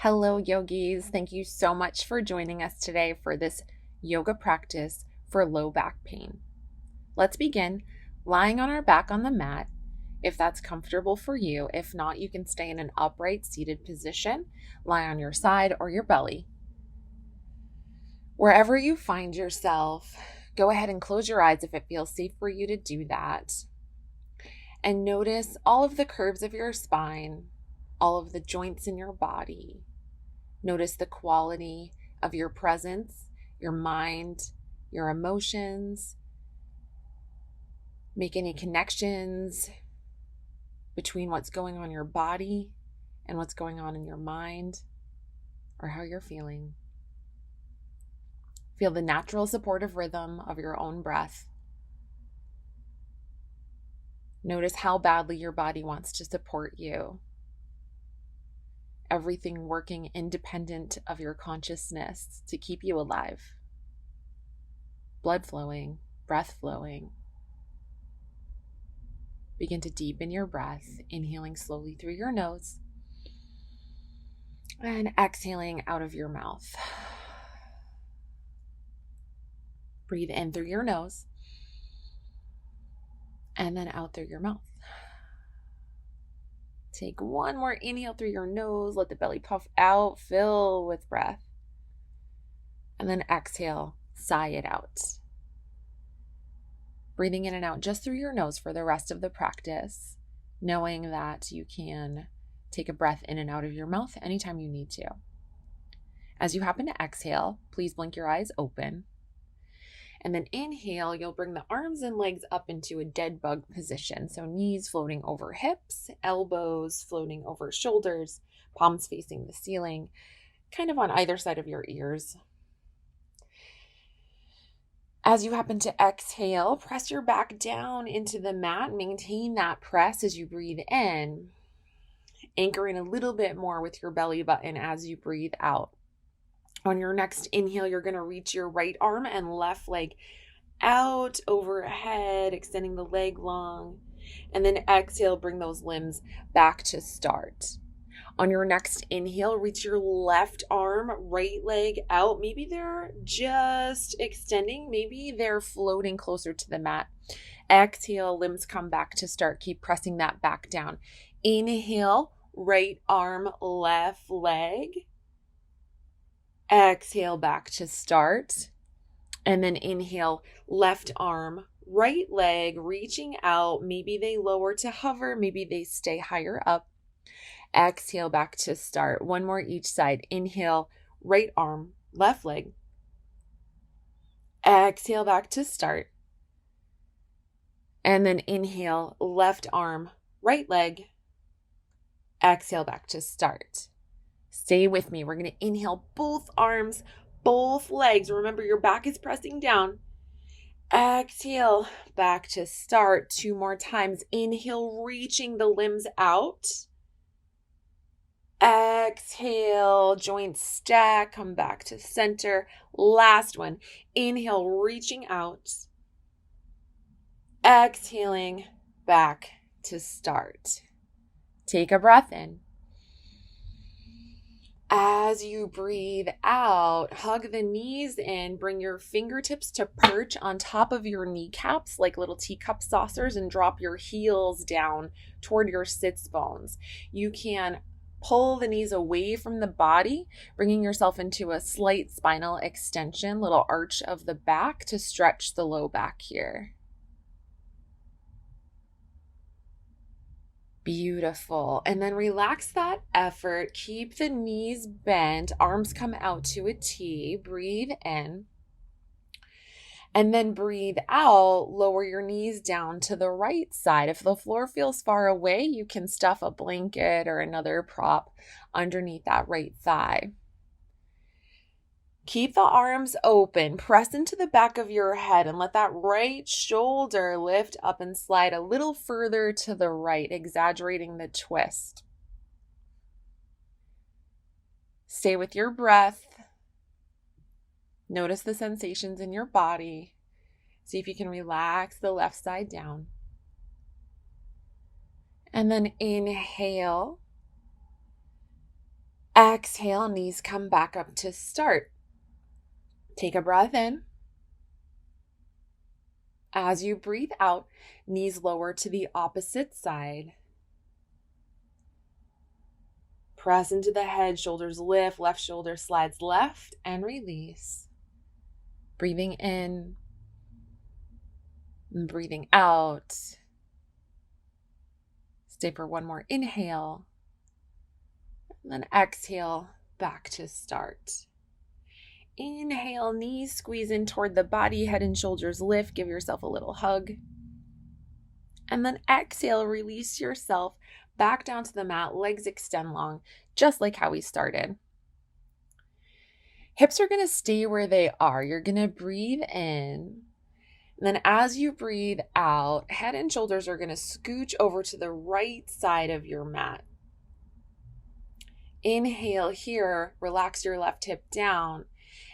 Hello, yogis. Thank you so much for joining us today for this yoga practice for low back pain. Let's begin lying on our back on the mat if that's comfortable for you. If not, you can stay in an upright seated position, lie on your side or your belly. Wherever you find yourself, go ahead and close your eyes if it feels safe for you to do that. And notice all of the curves of your spine, all of the joints in your body. Notice the quality of your presence, your mind, your emotions. Make any connections between what's going on in your body and what's going on in your mind or how you're feeling. Feel the natural supportive rhythm of your own breath. Notice how badly your body wants to support you. Everything working independent of your consciousness to keep you alive. Blood flowing, breath flowing. Begin to deepen your breath, inhaling slowly through your nose and exhaling out of your mouth. Breathe in through your nose and then out through your mouth. Take one more inhale through your nose. Let the belly puff out, fill with breath. And then exhale, sigh it out. Breathing in and out just through your nose for the rest of the practice, knowing that you can take a breath in and out of your mouth anytime you need to. As you happen to exhale, please blink your eyes open. And then inhale, you'll bring the arms and legs up into a dead bug position. So knees floating over hips, elbows floating over shoulders, palms facing the ceiling, kind of on either side of your ears. As you happen to exhale, press your back down into the mat. Maintain that press as you breathe in, anchoring a little bit more with your belly button as you breathe out. On your next inhale, you're going to reach your right arm and left leg out overhead, extending the leg long. And then exhale, bring those limbs back to start. On your next inhale, reach your left arm, right leg out. Maybe they're just extending. Maybe they're floating closer to the mat. Exhale, limbs come back to start. Keep pressing that back down. Inhale, right arm, left leg. Exhale, back to start. And then inhale, left arm, right leg, reaching out. Maybe they lower to hover. Maybe they stay higher up. Exhale, back to start. One more each side. Inhale, right arm, left leg. Exhale, back to start. And then inhale, left arm, right leg. Exhale, back to start. Stay with me. We're going to inhale both arms, both legs. Remember, your back is pressing down. Exhale, back to start. 2 more times. Inhale, reaching the limbs out. Exhale, joints stack, come back to center. Last one. Inhale, reaching out. Exhaling, back to start. Take a breath in. As you breathe out, hug the knees in, bring your fingertips to perch on top of your kneecaps like little teacup saucers and drop your heels down toward your sits bones. You can pull the knees away from the body, bringing yourself into a slight spinal extension, little arch of the back to stretch the low back here. Beautiful. And then relax that effort. Keep the knees bent. Arms come out to a T. Breathe in. And then breathe out. Lower your knees down to the right side. If the floor feels far away, you can stuff a blanket or another prop underneath that right thigh. Keep the arms open. Press into the back of your head and let that right shoulder lift up and slide a little further to the right, exaggerating the twist. Stay with your breath. Notice the sensations in your body. See if you can relax the left side down. And then inhale. Exhale, knees come back up to start. Take a breath in. As you breathe out, knees lower to the opposite side. Press into the head, shoulders lift, left shoulder slides left, and release. Breathing in and breathing out. Stay for one more inhale. And then exhale, back to start. Inhale, knees squeeze in toward the body, head and shoulders lift. Give yourself a little hug. And then exhale, release yourself back down to the mat, legs extend long, just like how we started. Hips are going to stay where they are. You're going to breathe in. And then as you breathe out, head and shoulders are going to scooch over to the right side of your mat. Inhale here, relax your left hip down.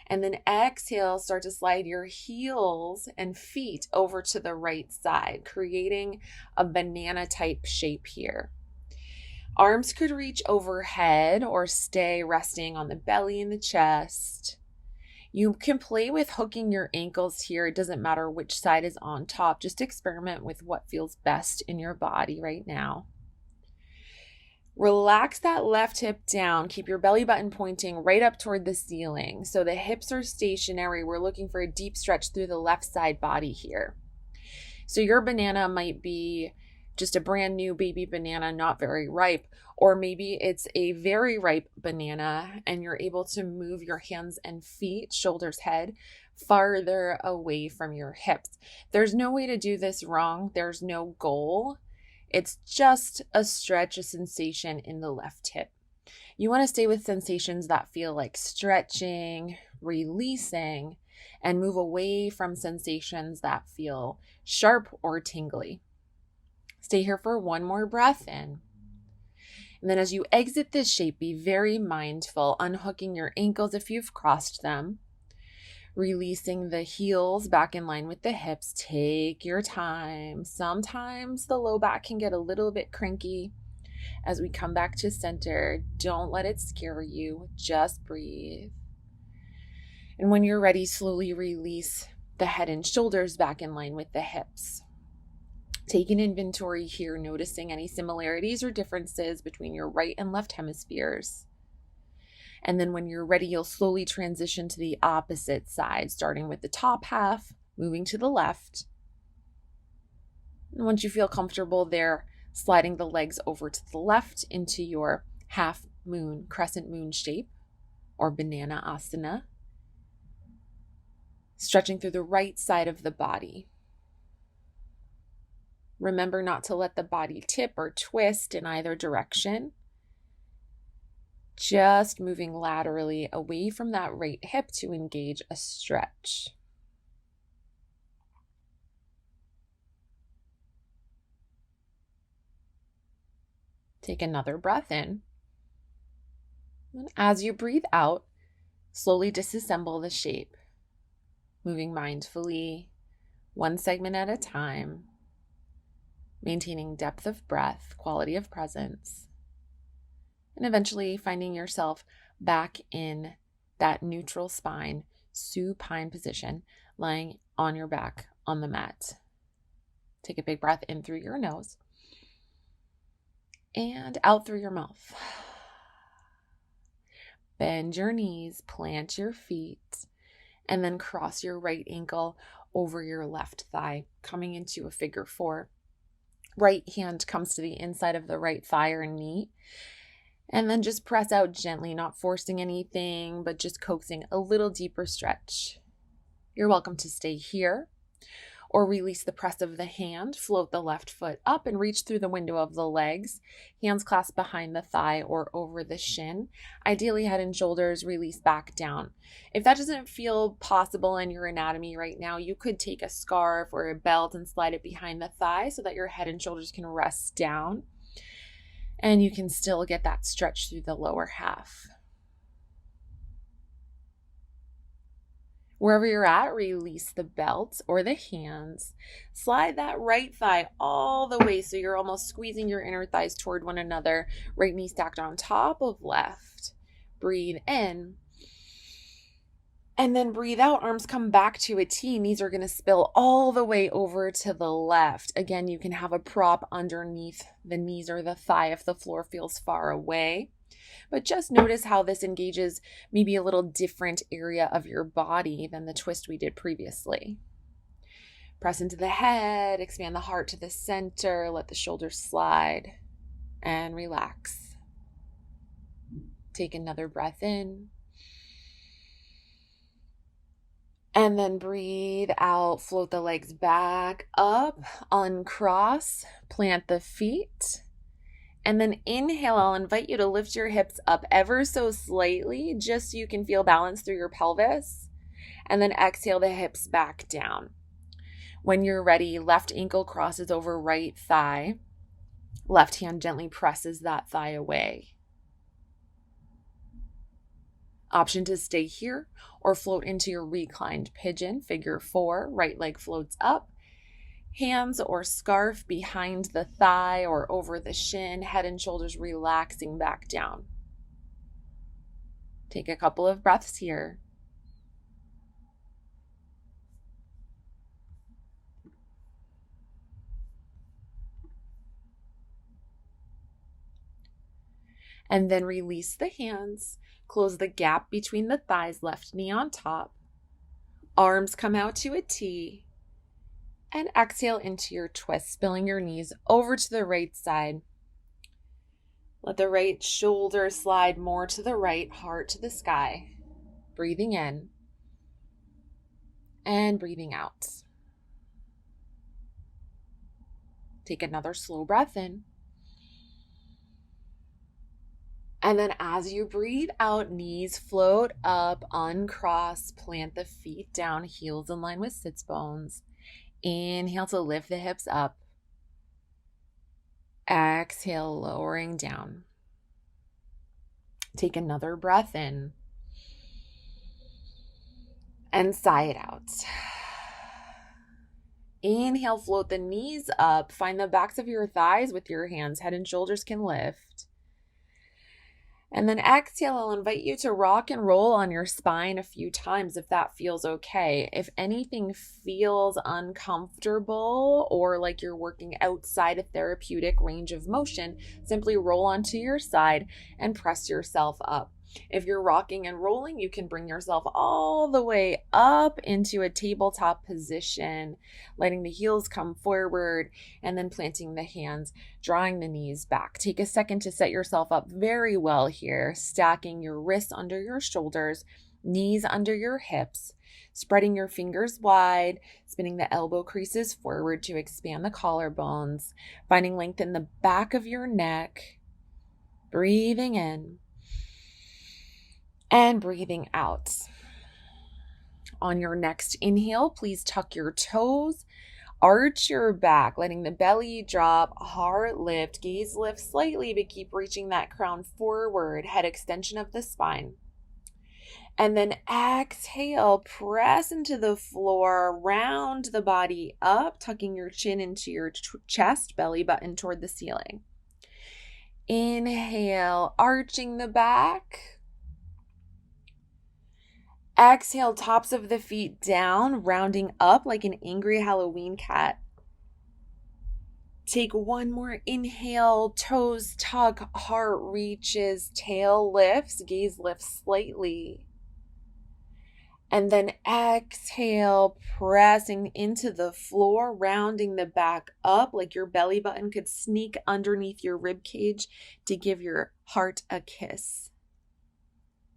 And then exhale, start to slide your heels and feet over to the right side, creating a banana type shape here. Arms could reach overhead or stay resting on the belly and the chest. You can play with hooking your ankles here. It doesn't matter which side is on top. Just experiment with what feels best in your body right now. Relax that left hip down. Keep your belly button pointing right up toward the ceiling. So the hips are stationary. We're looking for a deep stretch through the left side body here. So your banana might be just a brand new baby banana, not very ripe, or maybe it's a very ripe banana and you're able to move your hands and feet, shoulders, head, farther away from your hips. There's no way to do this wrong. There's no goal. It's just a stretch, a sensation in the left hip. You want to stay with sensations that feel like stretching, releasing, and move away from sensations that feel sharp or tingly. Stay here for one more breath in. And then as you exit this shape, be very mindful, unhooking your ankles if you've crossed them. Releasing the heels back in line with the hips. Take your time. Sometimes the low back can get a little bit cranky as we come back to center. Don't let it scare you. Just breathe. And when you're ready, slowly release the head and shoulders back in line with the hips. Take an inventory here, noticing any similarities or differences between your right and left hemispheres. And then when you're ready, you'll slowly transition to the opposite side, starting with the top half, moving to the left. And once you feel comfortable there, sliding the legs over to the left into your half moon, crescent moon shape, or banana asana. Stretching through the right side of the body. Remember not to let the body tip or twist in either direction. Just moving laterally away from that right hip to engage a stretch. Take another breath in. And as you breathe out, slowly disassemble the shape, moving mindfully, one segment at a time, maintaining depth of breath, quality of presence. And eventually finding yourself back in that neutral spine, supine position, lying on your back on the mat. Take a big breath in through your nose and out through your mouth. Bend your knees, plant your feet, and then cross your right ankle over your left thigh, coming into a figure four. Right hand comes to the inside of the right thigh or knee. And then just press out gently, not forcing anything, but just coaxing a little deeper stretch. You're welcome to stay here or release the press of the hand, float the left foot up and reach through the window of the legs. Hands clasped behind the thigh or over the shin. Ideally, head and shoulders release back down. If that doesn't feel possible in your anatomy right now, you could take a scarf or a belt and slide it behind the thigh so that your head and shoulders can rest down. And you can still get that stretch through the lower half. Wherever you're at, release the belt or the hands. Slide that right thigh all the way so you're almost squeezing your inner thighs toward one another. Right knee stacked on top of left. Breathe in. And then breathe out, arms come back to a T. Knees are going to spill all the way over to the left. Again, you can have a prop underneath the knees or the thigh if the floor feels far away. But just notice how this engages maybe a little different area of your body than the twist we did previously. Press into the head, expand the heart to the center, let the shoulders slide, and relax. Take another breath in. And then breathe out, float the legs back up, uncross, plant the feet. And then inhale, I'll invite you to lift your hips up ever so slightly, just so you can feel balance through your pelvis. And then exhale the hips back down. When you're ready, left ankle crosses over right thigh. Left hand gently presses that thigh away. Option to stay here or float into your reclined pigeon, figure 4, right leg floats up. Hands or scarf behind the thigh or over the shin, head and shoulders relaxing back down. Take a couple of breaths here. And then release the hands. Close the gap between the thighs, left knee on top. Arms come out to a T. And exhale into your twist, spilling your knees over to the right side. Let the right shoulder slide more to the right, heart to the sky. Breathing in and breathing out. Take another slow breath in. And then as you breathe out, knees float up, uncross, plant the feet down, heels in line with sits bones. Inhale to lift the hips up. Exhale, lowering down. Take another breath in. And sigh it out. Inhale, float the knees up. Find the backs of your thighs with your hands. Head and shoulders can lift. And then exhale, I'll invite you to rock and roll on your spine a few times if that feels okay. If anything feels uncomfortable or like you're working outside a therapeutic range of motion, simply roll onto your side and press yourself up. If you're rocking and rolling, you can bring yourself all the way up into a tabletop position, letting the heels come forward and then planting the hands, drawing the knees back. Take a second to set yourself up very well here, stacking your wrists under your shoulders, knees under your hips, spreading your fingers wide, spinning the elbow creases forward to expand the collarbones, finding length in the back of your neck, breathing in. And breathing out. On your next inhale, please tuck your toes, arch your back, letting the belly drop, heart lift, gaze lift slightly, but keep reaching that crown forward, head extension of the spine. And then exhale, press into the floor, round the body up, tucking your chin into your chest, belly button toward the ceiling. Inhale, arching the back. Exhale, tops of the feet down, rounding up like an angry Halloween cat. Take one more inhale, toes tuck, heart reaches, tail lifts, gaze lifts slightly. And then exhale, pressing into the floor, rounding the back up like your belly button could sneak underneath your rib cage to give your heart a kiss.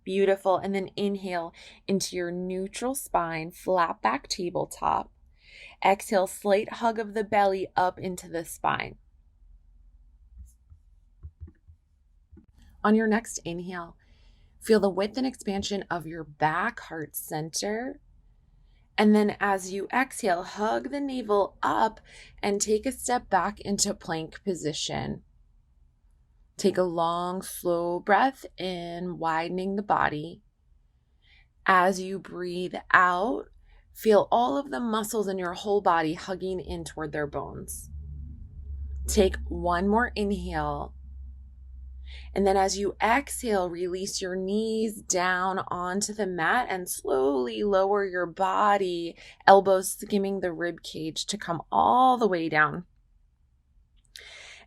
Beautiful. And then inhale into your neutral spine, flat back tabletop. Exhale, slight hug of the belly up into the spine. On your next inhale, feel the width and expansion of your back, heart center. And then as you exhale, hug the navel up and take a step back into plank position. Take a long, slow breath in, widening the body. As you breathe out, feel all of the muscles in your whole body hugging in toward their bones. Take one more inhale. And then as you exhale, release your knees down onto the mat and slowly lower your body, elbows skimming the rib cage to come all the way down.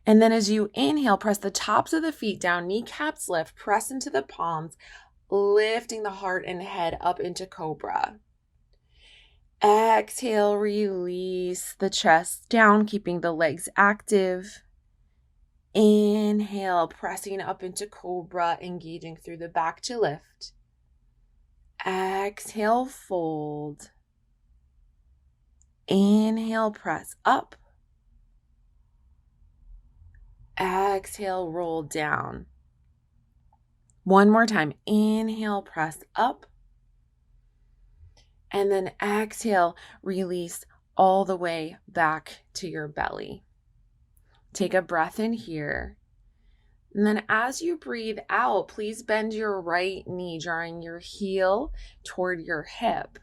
And then as you inhale, press the tops of the feet down, kneecaps lift, press into the palms, lifting the heart and head up into cobra. Exhale, release the chest down, keeping the legs active. Inhale, pressing up into cobra, engaging through the back to lift. Exhale, fold. Inhale, press up. Exhale, roll down. One more time. Inhale, press up. And then exhale, release all the way back to your belly. Take a breath in here. And then as you breathe out, please bend your right knee, drawing your heel toward your hip.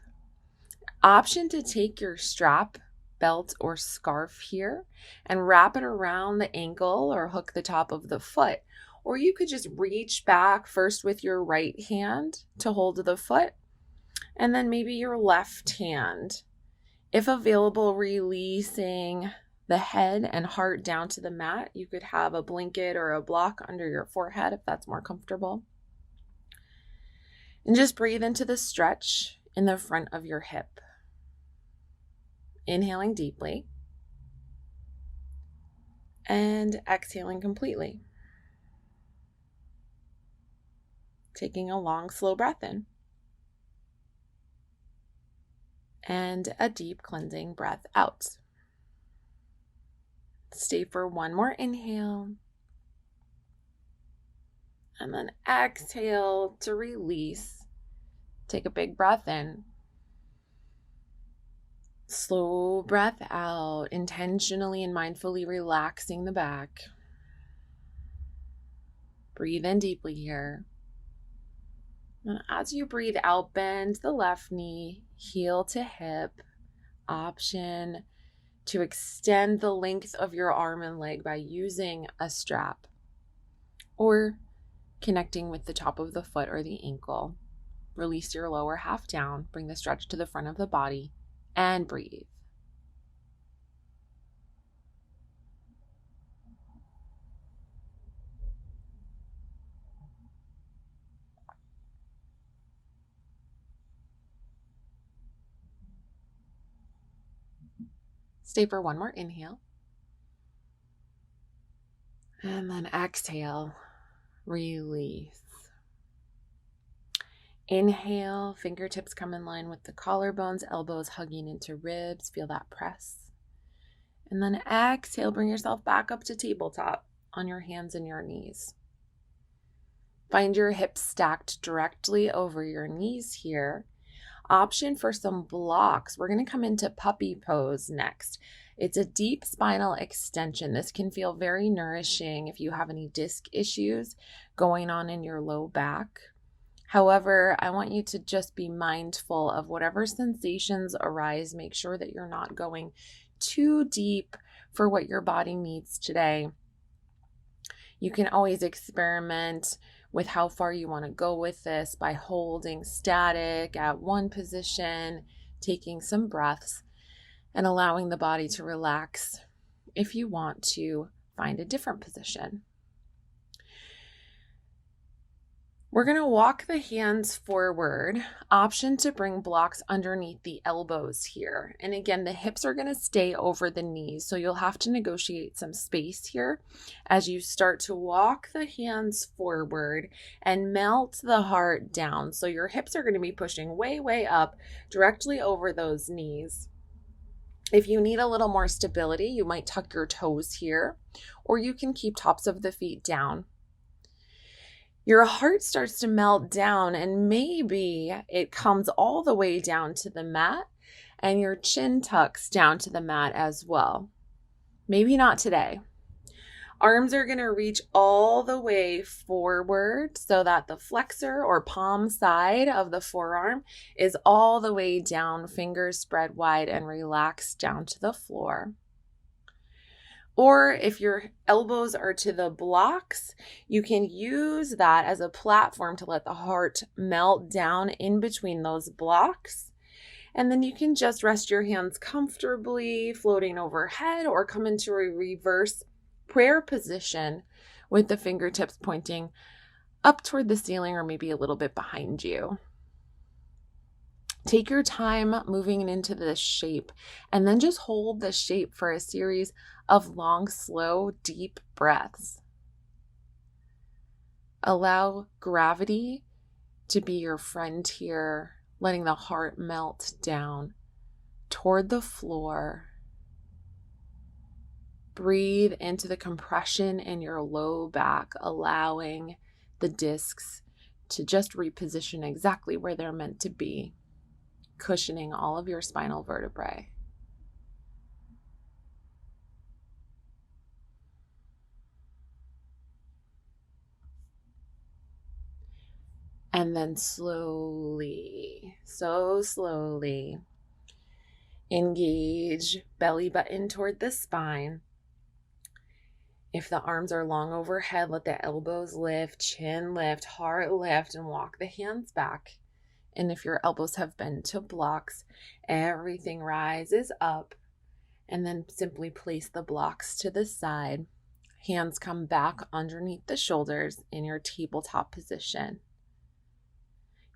Option to take your strap, belt, or scarf here and wrap it around the ankle or hook the top of the foot. Or you could just reach back first with your right hand to hold the foot, and then maybe your left hand. If available, releasing the head and heart down to the mat. You could have a blanket or a block under your forehead if that's more comfortable. And just breathe into the stretch in the front of your hip. Inhaling deeply and exhaling completely. Taking a long, slow breath in and a deep cleansing breath out. Stay for one more inhale and then exhale to release. Take a big breath in. Slow breath out, intentionally and mindfully relaxing the back. Breathe in deeply here. And as you breathe out, bend the left knee, heel to hip. Option to extend the length of your arm and leg by using a strap or connecting with the top of the foot or the ankle. Release your lower half down, bring the stretch to the front of the body, and breathe. Stay for one more inhale. And then exhale, release. Inhale, fingertips come in line with the collarbones, elbows hugging into ribs. Feel that press. And then exhale, bring yourself back up to tabletop on your hands and your knees. Find your hips stacked directly over your knees here. Option for some blocks. We're going to come into puppy pose next. It's a deep spinal extension. This can feel very nourishing if you have any disc issues going on in your low back. However, I want you to just be mindful of whatever sensations arise. Make sure that you're not going too deep for what your body needs today. You can always experiment with how far you want to go with this by holding static at one position, taking some breaths, and allowing the body to relax if you want to find a different position. We're going to walk the hands forward. Option to bring blocks underneath the elbows here. And again, the hips are going to stay over the knees, so you'll have to negotiate some space here as you start to walk the hands forward and melt the heart down. So your hips are going to be pushing way, way up directly over those knees. If you need a little more stability, you might tuck your toes here, or you can keep tops of the feet down. Your heart starts to melt down, and maybe it comes all the way down to the mat, and your chin tucks down to the mat as well. Maybe not today. Arms are going to reach all the way forward so that the flexor or palm side of the forearm is all the way down, fingers spread wide and relaxed down to the floor. Or if your elbows are to the blocks, you can use that as a platform to let the heart melt down in between those blocks. And then you can just rest your hands comfortably floating overhead or come into a reverse prayer position with the fingertips pointing up toward the ceiling or maybe a little bit behind you. Take your time moving into this shape and then just hold the shape for a series of long, slow, deep breaths. Allow gravity to be your friend here, letting the heart melt down toward the floor. Breathe into the compression in your low back, allowing the discs to just reposition exactly where they're meant to be, cushioning all of your spinal vertebrae. And then slowly, so slowly, engage belly button toward the spine. If the arms are long overhead, let the elbows lift, chin lift, heart lift, and walk the hands back. And if your elbows have bent to blocks, everything rises up. And then simply place the blocks to the side. Hands come back underneath the shoulders in your tabletop position.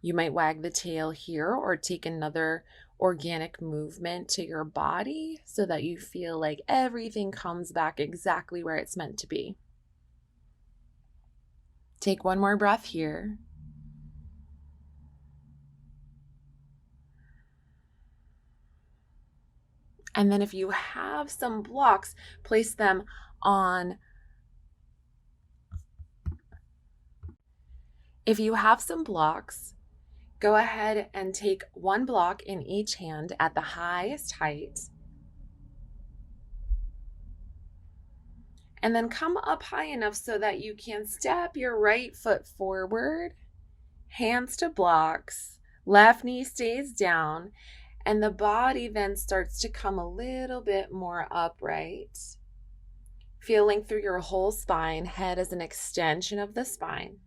You might wag the tail here or take another organic movement to your body so that you feel like everything comes back exactly where it's meant to be. Take one more breath here. And then if you have some blocks, place them on. If you have some blocks, go ahead and take one block in each hand at the highest height. And then come up high enough so that you can step your right foot forward, hands to blocks, left knee stays down, and the body then starts to come a little bit more upright. Feeling through your whole spine, head as an extension of the spine.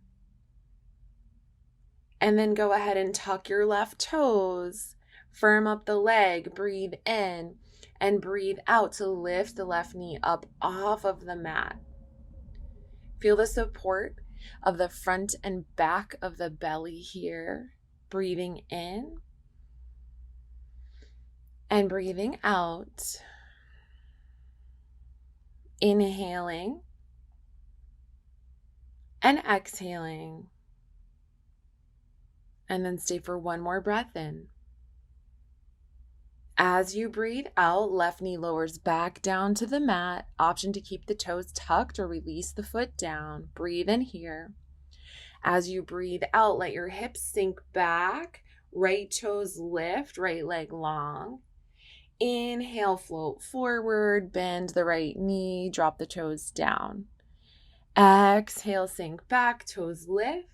And then go ahead and tuck your left toes, firm up the leg, breathe in and breathe out to lift the left knee up off of the mat. Feel the support of the front and back of the belly here, breathing in and breathing out. Inhaling and exhaling. And then stay for one more breath in. As you breathe out, left knee lowers back down to the mat. Option to keep the toes tucked or release the foot down. Breathe in here. As you breathe out, let your hips sink back. Right toes lift, right leg long. Inhale, float forward, bend the right knee, drop the toes down. Exhale, sink back, toes lift.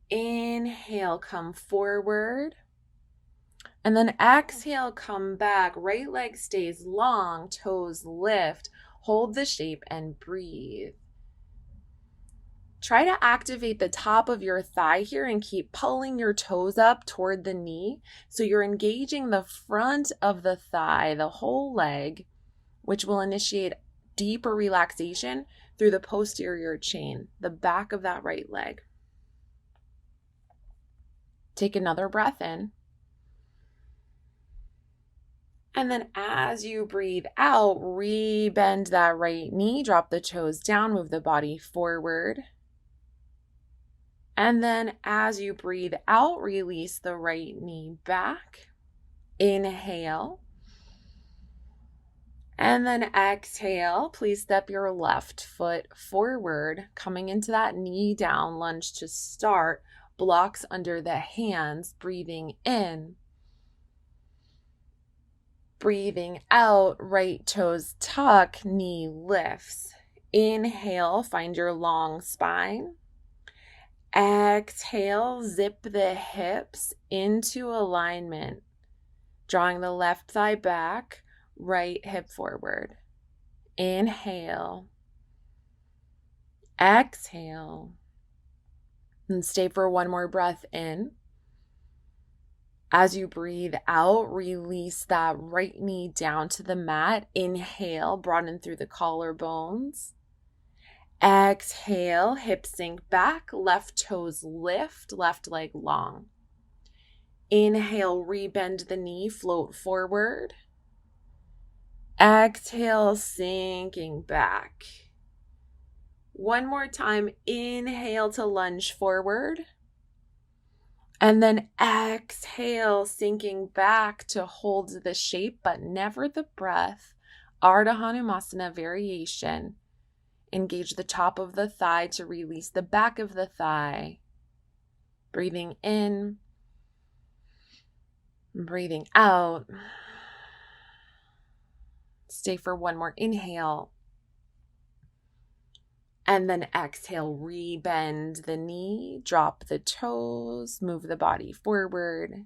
Inhale, come forward. And then exhale, come back. Right leg stays long, toes lift. Hold the shape and breathe. Try to activate the top of your thigh here and keep pulling your toes up toward the knee. So you're engaging the front of the thigh, the whole leg, which will initiate deeper relaxation through the posterior chain, the back of that right leg. Take another breath in. And then as you breathe out, re-bend that right knee, drop the toes down, move the body forward. And then as you breathe out, release the right knee back. Inhale. And then exhale. Please step your left foot forward, coming into that knee down lunge to start. Blocks under the hands, breathing in. Breathing out, right toes tuck, knee lifts. Inhale, find your long spine. Exhale, zip the hips into alignment, drawing the left thigh back, right hip forward. Inhale. Exhale. And stay for one more breath in. As you breathe out, release that right knee down to the mat. Inhale, broaden through the collarbones. Exhale, hips sink back, left toes lift, left leg long. Inhale, rebend the knee, float forward. Exhale, sinking back. One more time, inhale to lunge forward. And then exhale, sinking back to hold the shape, but never the breath. Ardha Hanumasana variation. Engage the top of the thigh to release the back of the thigh. Breathing in. Breathing out. Stay for one more inhale. And then exhale, rebend the knee, drop the toes, move the body forward.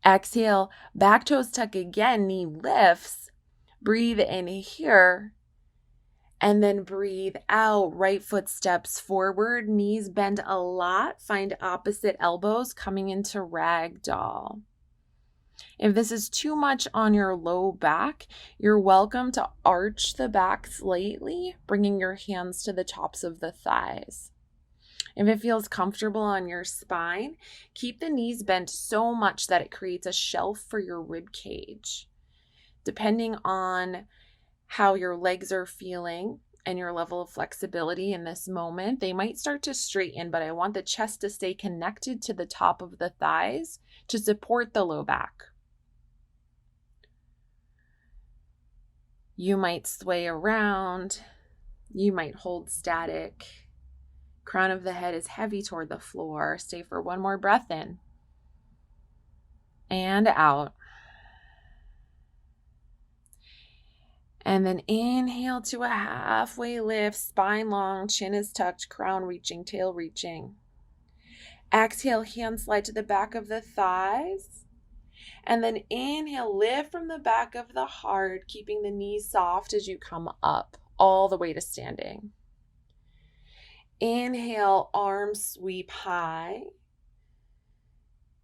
Exhale, back toes tuck again, knee lifts. Breathe in here. And then breathe out, right foot steps forward, knees bend a lot. Find opposite elbows coming into ragdoll. If this is too much on your low back, you're welcome to arch the back slightly, bringing your hands to the tops of the thighs. If it feels comfortable on your spine, keep the knees bent so much that it creates a shelf for your rib cage. Depending on how your legs are feeling and your level of flexibility in this moment, they might start to straighten, but I want the chest to stay connected to the top of the thighs to support the low back. You might sway around. You might hold static. Crown of the head is heavy toward the floor. Stay for one more breath in. And out. And then inhale to a halfway lift, spine long, chin is tucked, crown reaching, tail reaching. Exhale, hands slide to the back of the thighs. And then inhale, lift from the back of the heart, keeping the knees soft as you come up, all the way to standing. Inhale, arms sweep high.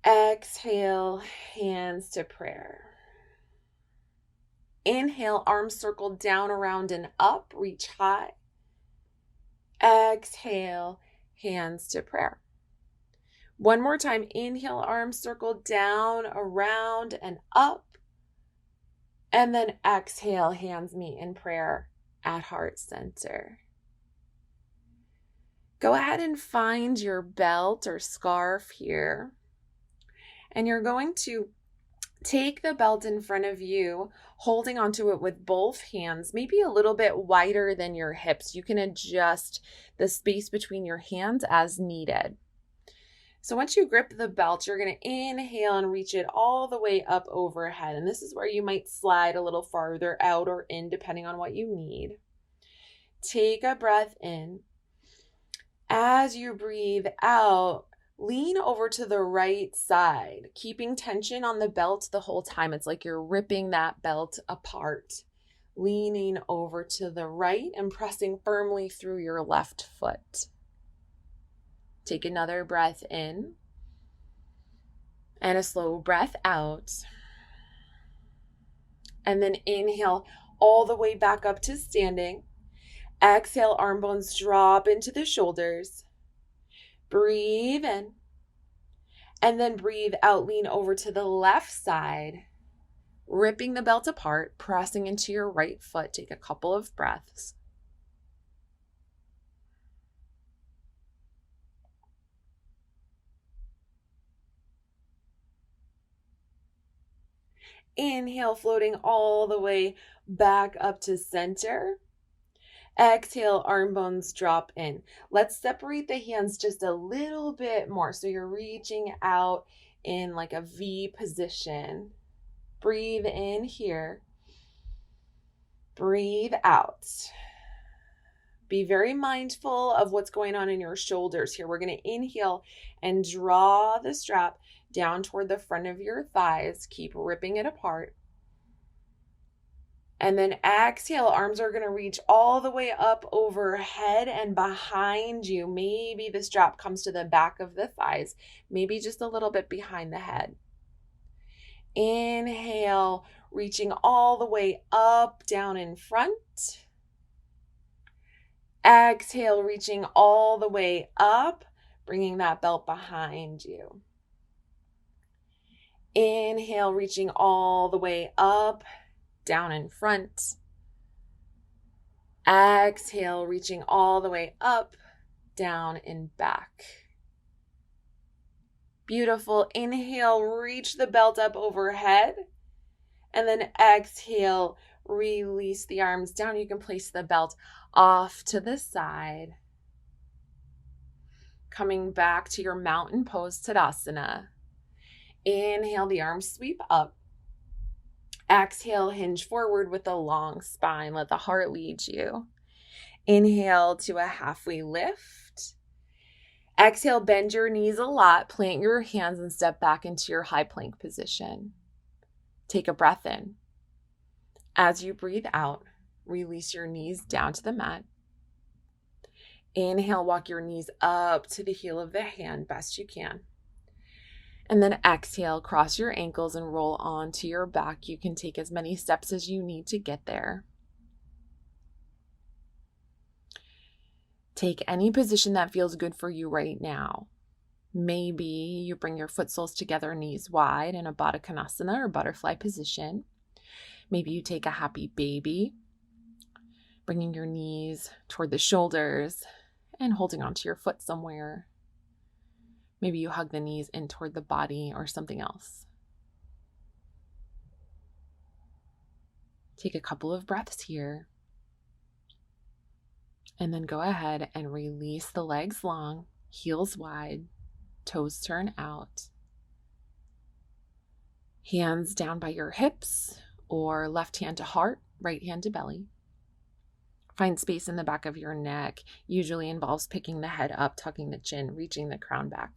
Exhale, hands to prayer. Inhale, arms circle down, around, and up, reach high. Exhale, hands to prayer. One more time, inhale, arms circle down, around, and up. And then exhale, hands meet in prayer at heart center. Go ahead and find your belt or scarf here. And you're going to take the belt in front of you, holding onto it with both hands, maybe a little bit wider than your hips. You can adjust the space between your hands as needed. So once you grip the belt, you're going to inhale and reach it all the way up overhead. And this is where you might slide a little farther out or in, depending on what you need. Take a breath in. As you breathe out, lean over to the right side, keeping tension on the belt the whole time. It's like you're ripping that belt apart. Leaning over to the right and pressing firmly through your left foot. Take another breath in and a slow breath out. And then inhale all the way back up to standing. Exhale, arm bones drop into the shoulders. Breathe in. And then breathe out, lean over to the left side, ripping the belt apart, pressing into your right foot. Take a couple of breaths. Inhale, floating all the way back up to center. Exhale, arm bones drop in. Let's separate the hands just a little bit more. So you're reaching out in like a V position. Breathe in here. Breathe out. Be very mindful of what's going on in your shoulders here. We're going to inhale and draw the strap down toward the front of your thighs. Keep ripping it apart. And then exhale, arms are going to reach all the way up overhead and behind you. Maybe this drop comes to the back of the thighs, maybe just a little bit behind the head. Inhale, reaching all the way up, down in front. Exhale, reaching all the way up, bringing that belt behind you. Inhale, reaching all the way up, down in front. Exhale, reaching all the way up, down and back. Beautiful. Inhale, reach the belt up overhead. And then exhale, release the arms down. You can place the belt off to the side. Coming back to your mountain pose Tadasana. Inhale, the arms sweep up. Exhale, hinge forward with a long spine. Let the heart lead you. Inhale to a halfway lift. Exhale, bend your knees a lot. Plant your hands and step back into your high plank position. Take a breath in. As you breathe out, release your knees down to the mat. Inhale, walk your knees up to the heel of the hand best you can. And then exhale, cross your ankles and roll onto your back. You can take as many steps as you need to get there. Take any position that feels good for you right now. Maybe you bring your foot soles together, knees wide in a Baddha Konasana or butterfly position. Maybe you take a happy baby, bringing your knees toward the shoulders and holding onto your foot somewhere. Maybe you hug the knees in toward the body or something else. Take a couple of breaths here. And then go ahead and release the legs long, heels wide, toes turn out. Hands down by your hips or left hand to heart, right hand to belly. Find space in the back of your neck. Usually involves picking the head up, tucking the chin, reaching the crown back,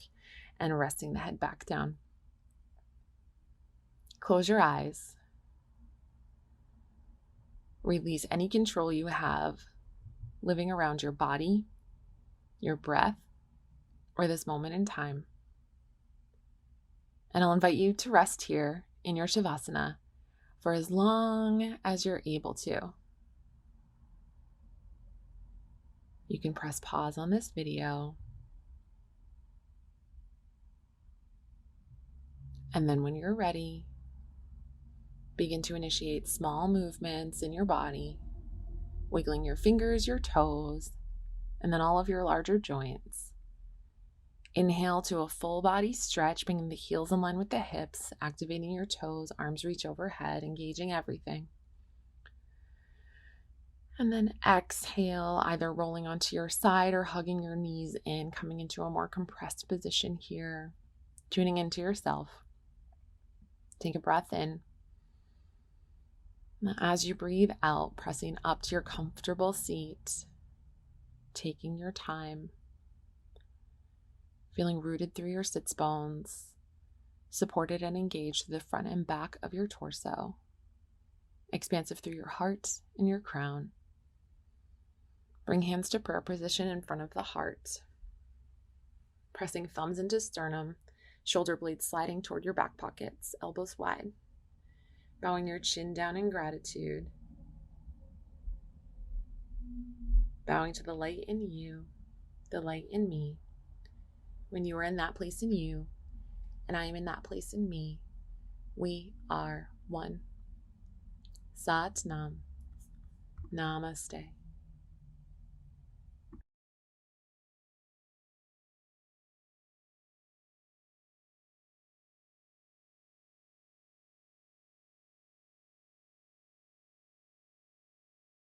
and resting the head back down. Close your eyes. Release any control you have living around your body, your breath, or this moment in time. And I'll invite you to rest here in your Shavasana for as long as you're able to. You can press pause on this video. And then when you're ready, begin to initiate small movements in your body, wiggling your fingers, your toes, and then all of your larger joints. Inhale to a full body stretch, bringing the heels in line with the hips, activating your toes, arms reach overhead, engaging everything. And then exhale, either rolling onto your side or hugging your knees in, coming into a more compressed position here, tuning into yourself. Take a breath in. As you breathe out, pressing up to your comfortable seat, taking your time, feeling rooted through your sits bones, supported and engaged through the front and back of your torso, expansive through your heart and your crown. Bring hands to prayer position in front of the heart, pressing thumbs into sternum, shoulder blades sliding toward your back pockets, elbows wide. Bowing your chin down in gratitude. Bowing to the light in you, the light in me. When you are in that place in you, and I am in that place in me, we are one. Sat Nam. Namaste.